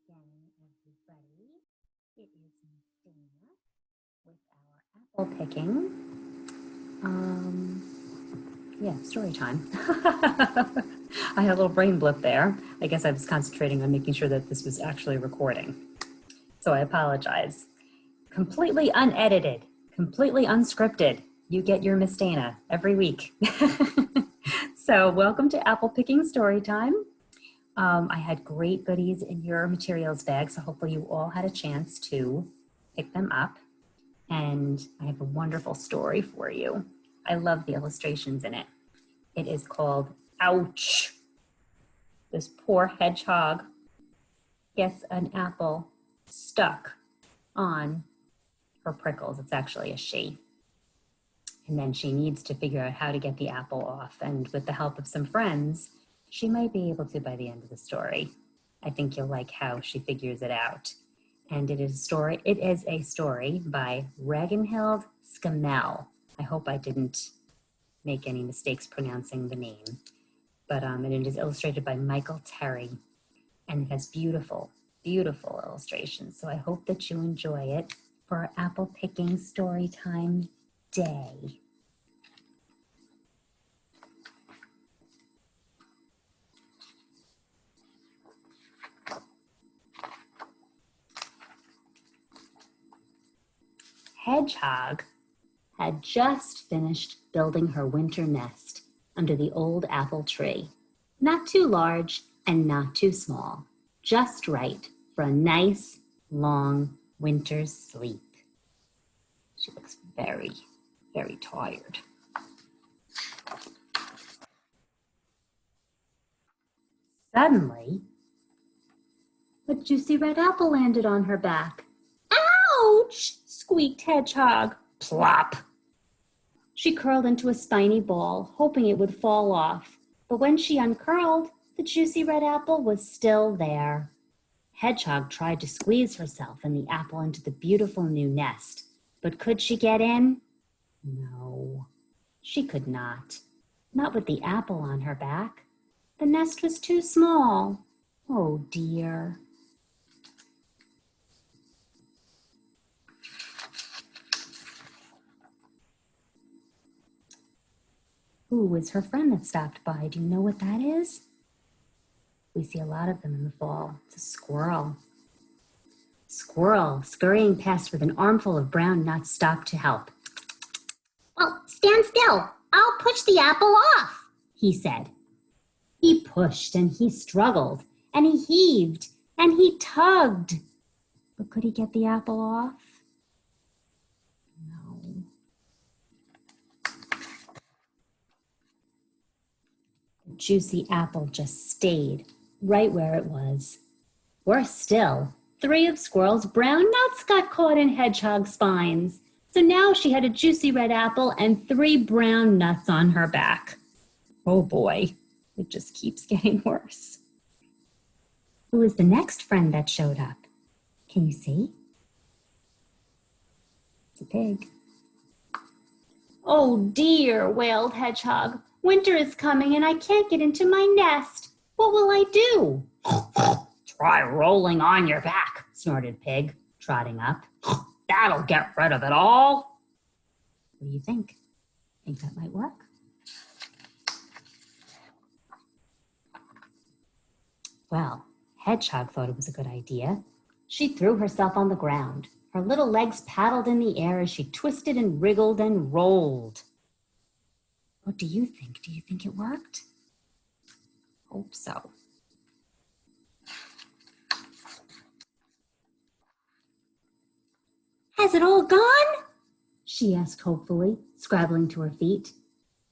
again, everybody. It is Miss Dana with our apple picking. Story time. I had a little brain blip there. I guess I was concentrating on making sure that this was actually recording. So I apologize. Completely unedited, completely unscripted. You get your Miss Dana every week. So welcome to Apple Picking Story Time. I had great goodies in your materials bag, so hopefully you all had a chance to pick them up. And I have a wonderful story for you. I love the illustrations in it. It is called Ouch. This poor hedgehog gets an apple stuck on her prickles. It's actually a she. And then she needs to figure out how to get the apple off. And with the help of some friends, she might be able to by the end of the story. I think you'll like how she figures it out. And it is a story by Ragnhild Skamel. I hope I didn't make any mistakes pronouncing the name. But it is illustrated by Michael Terry. And it has beautiful, beautiful illustrations. So I hope that you enjoy it for our apple picking story time day. Hedgehog had just finished building her winter nest under the old apple tree. Not too large and not too small, just right for a nice, long winter's sleep. She looks very, very tired. Suddenly, a juicy red apple landed on her back. Ouch! Squeaked Hedgehog. Plop! She curled into a spiny ball, hoping it would fall off. But when she uncurled, the juicy red apple was still there. Hedgehog tried to squeeze herself and the apple into the beautiful new nest. But could she get in? No, she could not. Not with the apple on her back. The nest was too small. Oh dear. Who is her friend that stopped by? Do you know what that is? We see a lot of them in the fall. It's a squirrel. Squirrel, scurrying past with an armful of brown nuts, stopped to help. Well, stand still. I'll push the apple off, he said. He pushed and he struggled and he heaved and he tugged. But could he get the apple off? No. The juicy apple just stayed right where it was. Worse still, 3 of Squirrel's brown nuts got caught in Hedgehog's spines. So now she had a juicy red apple and 3 brown nuts on her back. Oh boy, it just keeps getting worse. Who is the next friend that showed up? Can you see? It's a pig. Oh dear, wailed Hedgehog. Winter is coming and I can't get into my nest. What will I do? Try rolling on your back, snorted Pig, trotting up. That'll get rid of it all. What do you think? Think that might work? Well, Hedgehog thought it was a good idea. She threw herself on the ground. Her little legs paddled in the air as she twisted and wriggled and rolled. What do you think? Do you think it worked? Hope so. Has it all gone? She asked hopefully, scrabbling to her feet.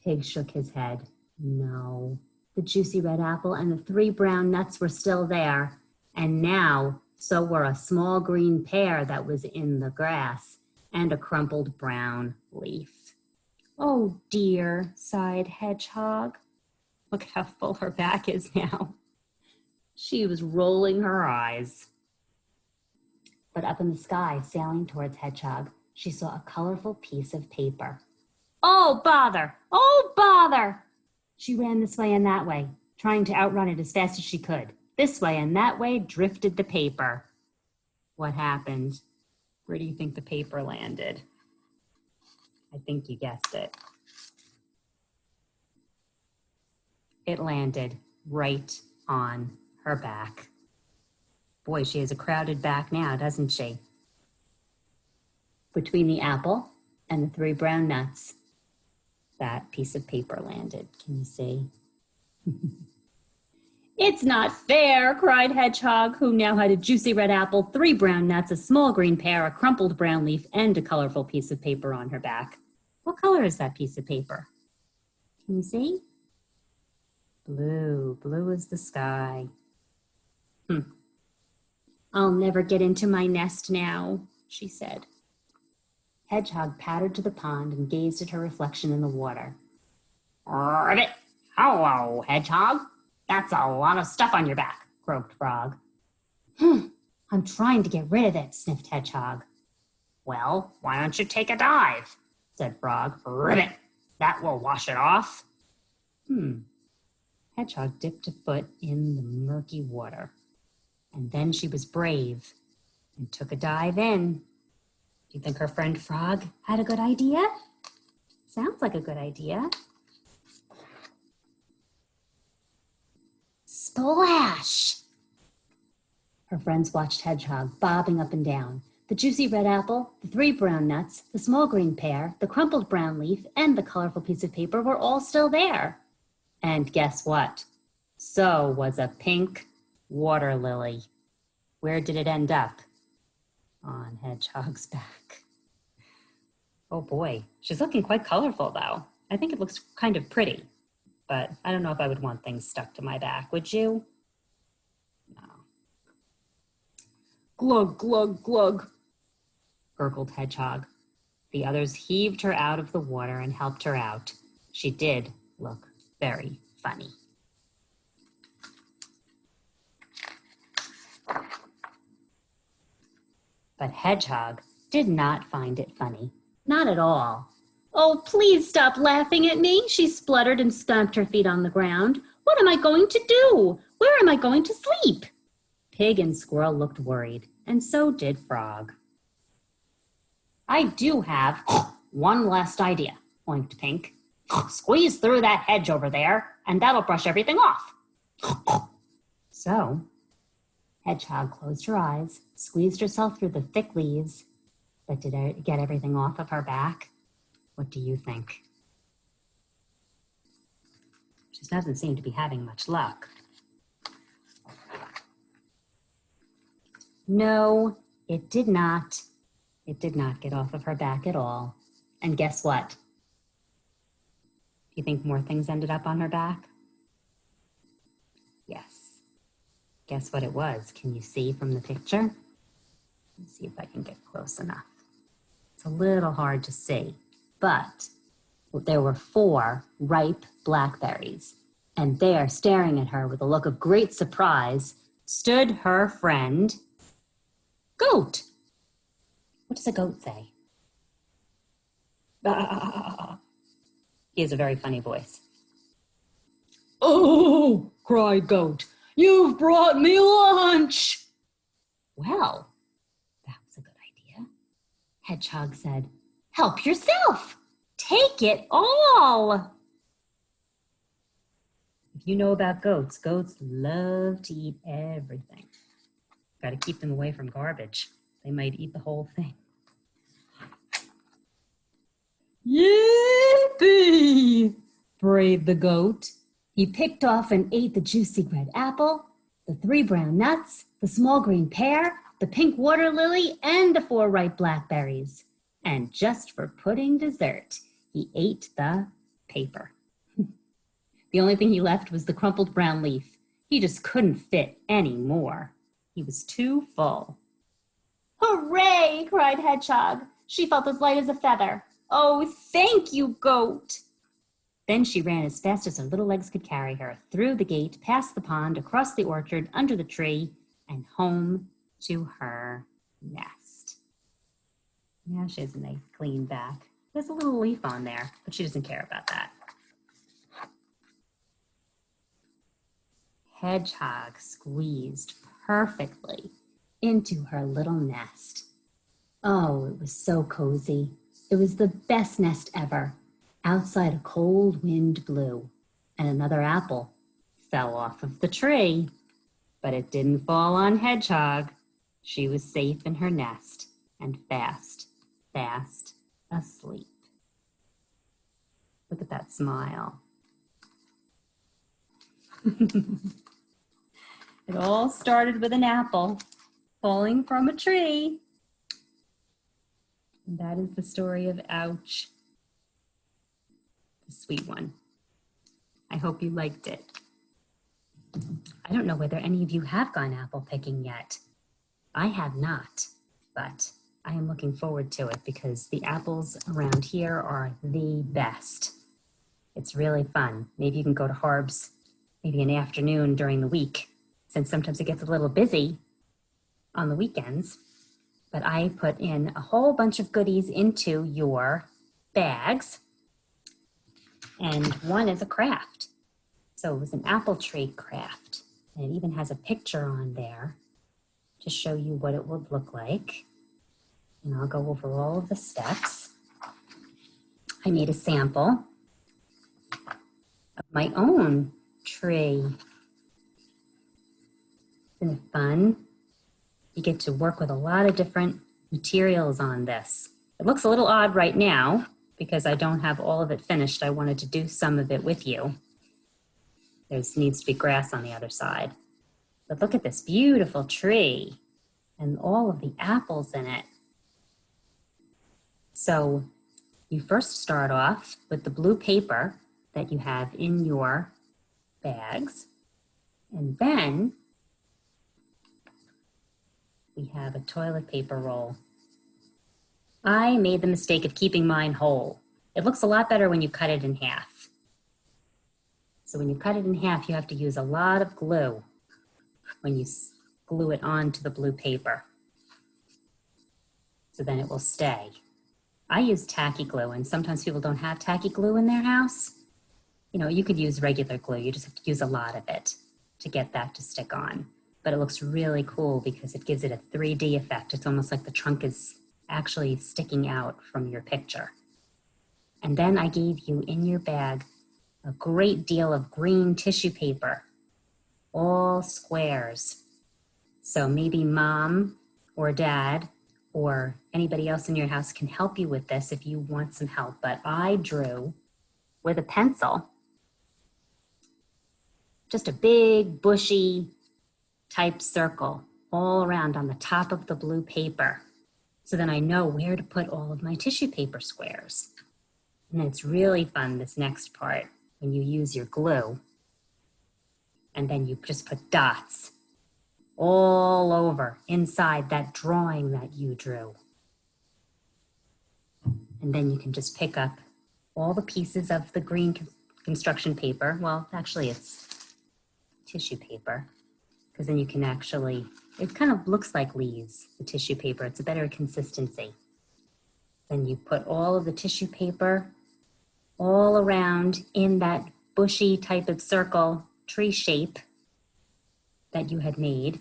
Pig shook his head. No. The juicy red apple and the 3 brown nuts were still there. And now, so were a small green pear that was in the grass and a crumpled brown leaf. Oh dear, sighed Hedgehog. Look how full her back is now. She was rolling her eyes. But up in the sky, sailing towards Hedgehog, she saw a colorful piece of paper. Oh, bother! Oh, bother! She ran this way and that way, trying to outrun it as fast as she could. This way and that way drifted the paper. What happened? Where do you think the paper landed? I think you guessed it. It landed right on her back. Boy, she has a crowded back now, doesn't she? Between the apple and the 3 brown nuts, that piece of paper landed. Can you see? It's not fair, cried Hedgehog, who now had a juicy red apple, 3 brown nuts, a small green pear, a crumpled brown leaf, and a colorful piece of paper on her back. What color is that piece of paper? Can you see? Blue. Blue as the sky. I'll never get into my nest now, she said. Hedgehog pattered to the pond and gazed at her reflection in the water. Ribbit! Hello, Hedgehog. That's a lot of stuff on your back, croaked Frog. I'm trying to get rid of it, sniffed Hedgehog. Well, why don't you take a dive, said Frog. Ribbit! That will wash it off. Hedgehog dipped a foot in the murky water. And then she was brave and took a dive in. Do you think her friend Frog had a good idea? Sounds like a good idea. Splash! Her friends watched Hedgehog bobbing up and down. The juicy red apple, the 3 brown nuts, the small green pear, the crumpled brown leaf, and the colorful piece of paper were all still there. And guess what? So was a pink water lily. Where did it end up? On Hedgehog's back. Oh boy, she's looking quite colorful though. I think it looks kind of pretty, but I don't know if I would want things stuck to my back, would you? No. Glug, glug, glug, gurgled Hedgehog. The others heaved her out of the water and helped her out. She did look very funny. But Hedgehog did not find it funny. Not at all. Oh, please stop laughing at me, she spluttered and stomped her feet on the ground. What am I going to do? Where am I going to sleep? Pig and Squirrel looked worried, and so did Frog. I do have one last idea, oinked Pink. Squeeze through that hedge over there, and that'll brush everything off. So, Hedgehog closed her eyes, squeezed herself through the thick leaves, but did it get everything off of her back? What do you think? She doesn't seem to be having much luck. No, it did not. It did not get off of her back at all. And guess what? Do you think more things ended up on her back? Yes. Guess what it was? Can you see from the picture? Let's see if I can get close enough. It's a little hard to see, but there were 4 ripe blackberries, and there, staring at her with a look of great surprise, stood her friend, Goat. What does a goat say? He has a very funny voice. Oh, cried Goat. You've brought me lunch. Well, that was a good idea. Hedgehog said, help yourself. Take it all. If you know about goats, goats love to eat everything. Got to keep them away from garbage. They might eat the whole thing. Yippee! brayed the goat. He picked off and ate the juicy red apple, the 3 brown nuts, the small green pear, the pink water lily, and the 4 ripe blackberries. And just for pudding dessert, he ate the paper. The only thing he left was the crumpled brown leaf. He just couldn't fit any more. He was too full. Hooray! cried Hedgehog. She felt as light as a feather. Oh, thank you, Goat. Then she ran as fast as her little legs could carry her, through the gate, past the pond, across the orchard, under the tree, and home to her nest. Yeah, she has a nice clean back. There's a little leaf on there, but she doesn't care about that. hedgehog squeezed perfectly into her little nest. Oh, it was so cozy. It was the best nest ever. Outside a cold wind blew, and another apple fell off of the tree. But it didn't fall on Hedgehog. She was safe in her nest and fast, fast asleep. Look at that smile. It all started with an apple falling from a tree. And that is the story of Ouch. The sweet one. I hope you liked it. I don't know whether any of you have gone apple picking yet. I have not, but I am looking forward to it because the apples around here are the best. It's really fun. Maybe you can go to Harb's maybe an afternoon during the week, since sometimes it gets a little busy on the weekends. But I put in a whole bunch of goodies into your bags, and one is a craft. So it was an apple tree craft, and it even has a picture on there to show you what it would look like. And I'll go over all of the steps. I made a sample of my own tree. Isn't it fun? You get to work with a lot of different materials on this. It looks a little odd right now because I don't have all of it finished. I wanted to do some of it with you. There needs to be grass on the other side. But look at this beautiful tree and all of the apples in it. So you first start off with the blue paper that you have in your bags. And then we have a toilet paper roll. I made the mistake of keeping mine whole. It looks a lot better when you cut it in half. So when you cut it in half, you have to use a lot of glue when you glue it onto the blue paper. So then it will stay. I use tacky glue, and sometimes people don't have tacky glue in their house. You know, you could use regular glue. You just have to use a lot of it to get that to stick on. But it looks really cool because it gives it a 3D effect. It's almost like the trunk is actually sticking out from your picture. And then I gave you in your bag a great deal of green tissue paper, all squares. So maybe mom or dad or anybody else in your house can help you with this if you want some help. But I drew with a pencil just a big bushy type circle all around on the top of the blue paper. So then I know where to put all of my tissue paper squares. And it's really fun, this next part, when you use your glue. And then you just put dots all over inside that drawing that you drew. And then you can just pick up all the pieces of the green construction paper. Well, actually it's tissue paper, because then you can actually, it kind of looks like leaves, the tissue paper. It's a better consistency. Then you put all of the tissue paper all around in that bushy type of circle tree shape that you had made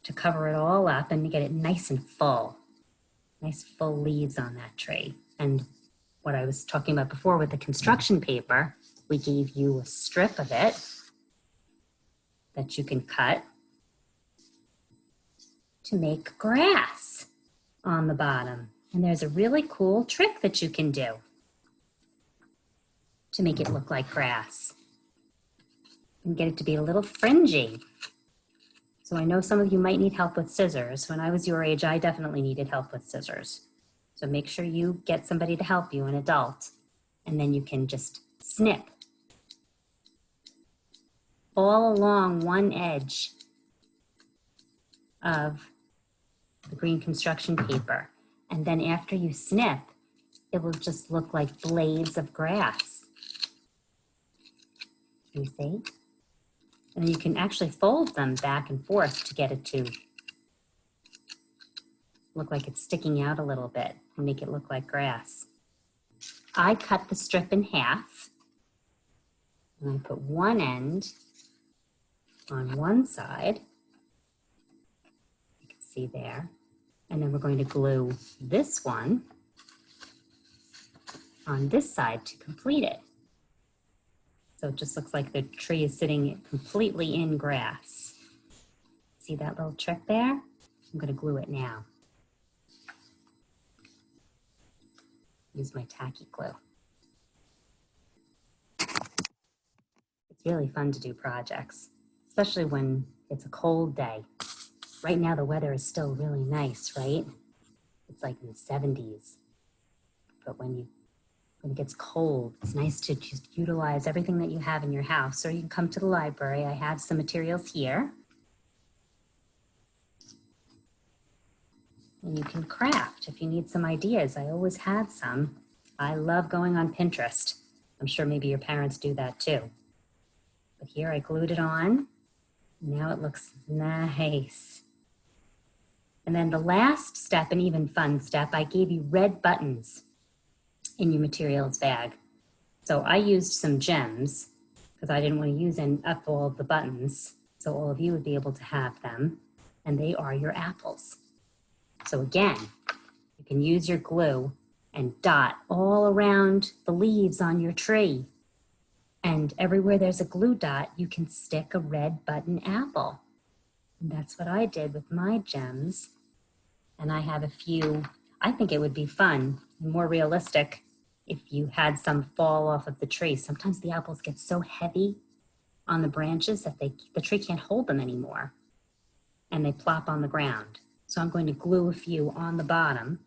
to cover it all up and to get it nice and full. Nice full leaves on that tree. And what I was talking about before with the construction paper, we gave you a strip of it that you can cut to make grass on the bottom. And there's a really cool trick that you can do to make it look like grass and get it to be a little fringy. So I know some of you might need help with scissors. When I was your age, I definitely needed help with scissors. So make sure you get somebody to help you, an adult, and then you can just snip all along one edge of the green construction paper. And then after you snip, it will just look like blades of grass. You see? And then you can actually fold them back and forth to get it to look like it's sticking out a little bit and make it look like grass. I cut the strip in half, and I put one end on one side. You can see there. And then we're going to glue this one on this side to complete it. So it just looks like the tree is sitting completely in grass. See that little trick there? I'm going to glue it now. Use my tacky glue. It's really fun to do projects, especially when it's a cold day. Right now the weather is still really nice, right? It's like in the 70s. But when it gets cold, it's nice to just utilize everything that you have in your house. Or you can come to the library. I have some materials here. And you can craft if you need some ideas. I always have some. I love going on Pinterest. I'm sure maybe your parents do that too. But here I glued it on. Now it looks nice. And then the last step, an even fun step, I gave you red buttons in your materials bag. So I used some gems because I didn't want to use up all of the buttons. So all of you would be able to have them. And they are your apples. So again, you can use your glue and dot all around the leaves on your tree. And everywhere there's a glue dot, you can stick a red button apple. And that's what I did with my gems. And I have a few. I think it would be fun, more realistic, if you had some fall off of the tree. Sometimes the apples get so heavy on the branches that the tree can't hold them anymore. And they plop on the ground. So I'm going to glue a few on the bottom,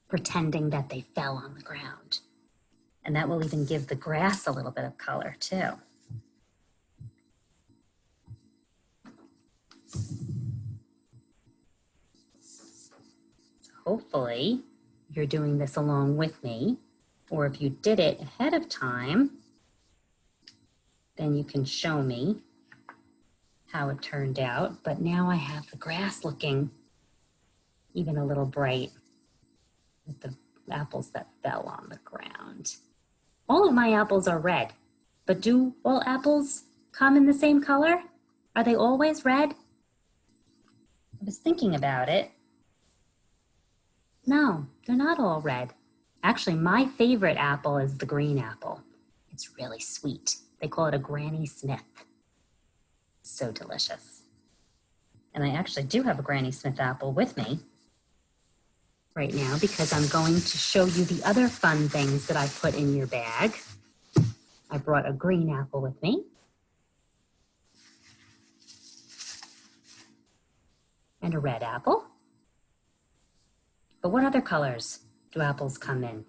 pretending that they fell on the ground. And that will even give the grass a little bit of color too. So hopefully you're doing this along with me, or if you did it ahead of time, then you can show me how it turned out. But now I have the grass looking even a little bright with the apples that fell on the ground. All of my apples are red, but do all apples come in the same color? Are they always red? I was thinking about it. No, they're not all red. Actually, my favorite apple is the green apple. It's really sweet. They call it a Granny Smith. So delicious. And I actually do have a Granny Smith apple with me right now because I'm going to show you the other fun things that I put in your bag. I brought a green apple with me. And a red apple. But what other colors do apples come in?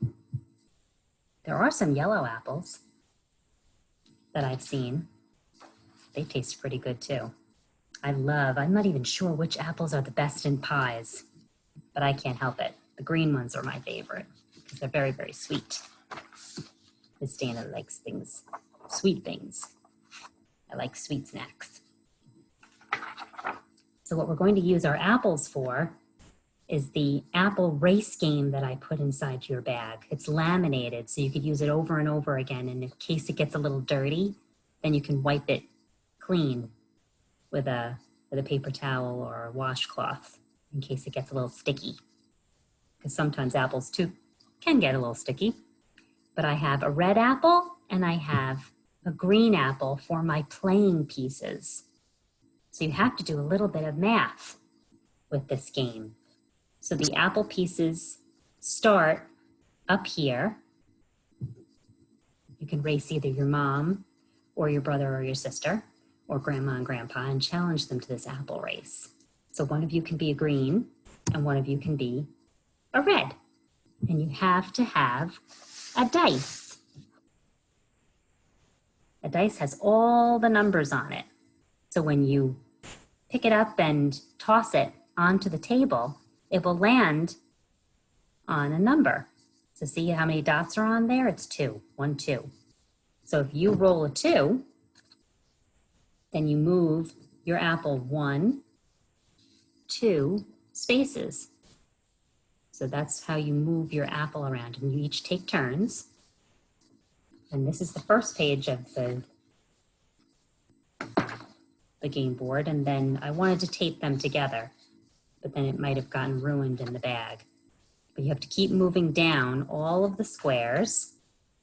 There are some yellow apples that I've seen. They taste pretty good too. I'm not even sure which apples are the best in pies, but I can't help it. The green ones are my favorite because they're very, very sweet. Miss Dana likes things, sweet things. I like sweet snacks. So what we're going to use our apples for is the apple race game that I put inside your bag. It's laminated, so you could use it over and over again. And in case it gets a little dirty, then you can wipe it clean with a paper towel or a washcloth in case it gets a little sticky. Because sometimes apples too can get a little sticky. But I have a red apple and I have a green apple for my playing pieces. So you have to do a little bit of math with this game. So the apple pieces start up here. You can race either your mom or your brother or your sister or grandma and grandpa and challenge them to this apple race. So one of you can be a green and one of you can be a red. And you have to have a dice. A dice has all the numbers on it. So when you pick it up and toss it onto the table, it will land on a number. So see how many dots are on there? It's 2, 1, 2. So if you roll a 2, then you move your apple 1, 2 spaces. So that's how you move your apple around, and you each take turns. And this is the first page of the the game board, and then I wanted to tape them together, but then it might have gotten ruined in the bag. But you have to keep moving down all of the squares.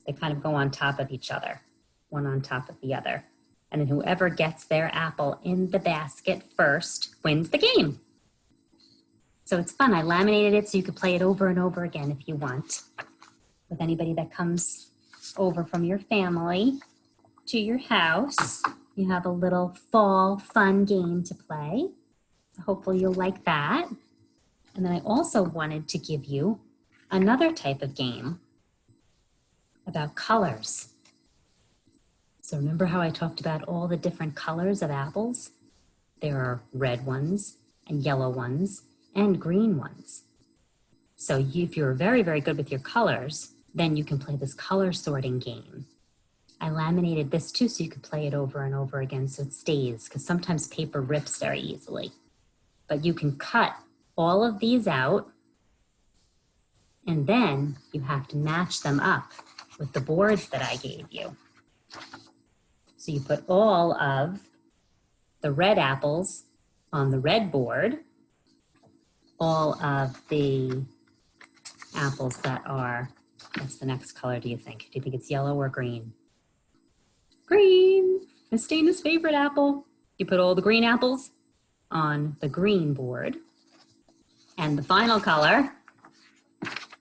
They kind of go on top of each other, one on top of the other. And then whoever gets their apple in the basket first wins the game. So it's fun. I laminated it so you could play it over and over again if you want. With anybody that comes over from your family to your house, you have a little fall fun game to play. So hopefully you'll like that. And then I also wanted to give you another type of game about colors. So remember how I talked about all the different colors of apples? There are red ones and yellow ones and green ones. So if you're very, very good with your colors, then you can play this color sorting game. I laminated this too so you could play it over and over again so it stays, because sometimes paper rips very easily. But you can cut all of these out, and then you have to match them up with the boards that I gave you. So you put all of the red apples on the red board, all of the apples that are, what's the next color do you think? Do you think it's yellow or green? Green, Miss Dana's favorite apple. You put all the green apples on the green board. And the final color,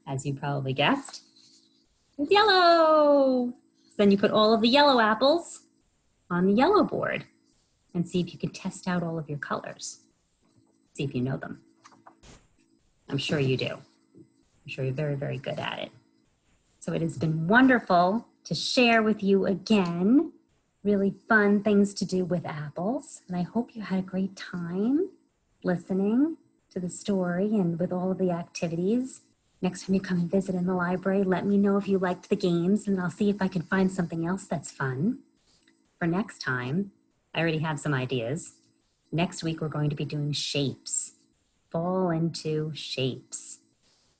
as you probably guessed, is yellow. So then you put all of the yellow apples on the yellow board and see if you can test out all of your colors. See if you know them. I'm sure you do. I'm sure you're very, very good at it. So it has been wonderful to share with you again, really fun things to do with apples. And I hope you had a great time listening to the story and with all of the activities. Next time you come and visit in the library, let me know if you liked the games, and I'll see if I can find something else that's fun. For next time, I already have some ideas. Next week, we're going to be doing shapes. Fall into shapes.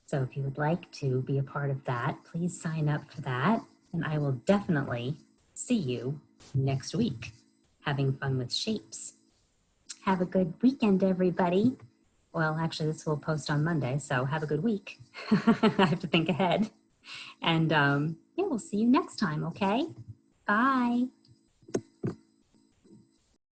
So if you would like to be a part of that, please sign up for that. And I will definitely see you next week, having fun with shapes. Have a good weekend, everybody. Well, actually, this will post on Monday, so have a good week. I have to think ahead. And yeah, we'll see you next time, okay? Bye.